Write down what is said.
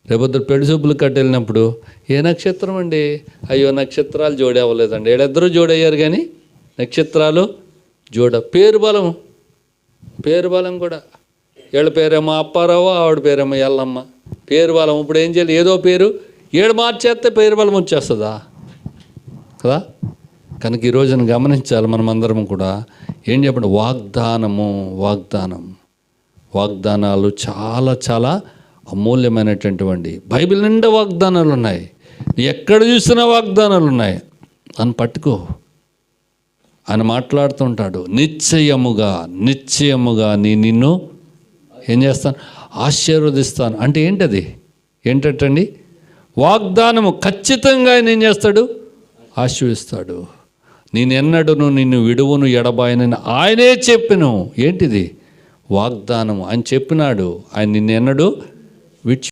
రేపొద్దు పెళ్లి చూపులు కట్టెళ్ళినప్పుడు ఏ నక్షత్రం అండి, అయ్యో నక్షత్రాలు జోడి అవ్వలేదండి, వీళ్ళిద్దరూ జోడయ్యారు కానీ నక్షత్రాలు పేరు బలం కూడా, వీళ్ళ పేరేమో అప్పారావు, ఆవిడ పేరేమో ఎల్లమ్మ, పేరు బలం. ఇప్పుడు ఏం చేయాలి, ఏదో పేరు మార్చేస్తే పేరు బలం వచ్చేస్తుందా కదా. కనుక ఈ రోజున గమనించాలి మనమందరం కూడా. ఏం చెప్పండి, వాగ్దానాలు చాలా చాలా అమూల్యమైనటువంటివండి. బైబిల్ నిండా వాగ్దానాలు ఉన్నాయి, ఎక్కడ చూసినా వాగ్దానాలు ఉన్నాయి. అని పట్టుకో. ఆయన మాట్లాడుతుంటాడు, నిశ్చయముగా నిన్ను ఏం చేస్తాను, ఆశీర్వదిస్తాను. అంటే ఏంటది, ఏంటండి వాగ్దానము. ఖచ్చితంగా ఆయన ఏం చేస్తాడు, ఆశీర్వదిస్తాడు. నేనెన్నడను నిన్ను విడువను ఎడబాయనని ఆయనే చెప్పెను. ఏంటిది, వాగ్దానము. ఆయన చెప్పినాడు, ఆయన నిన్నెన్నడూ విడిచి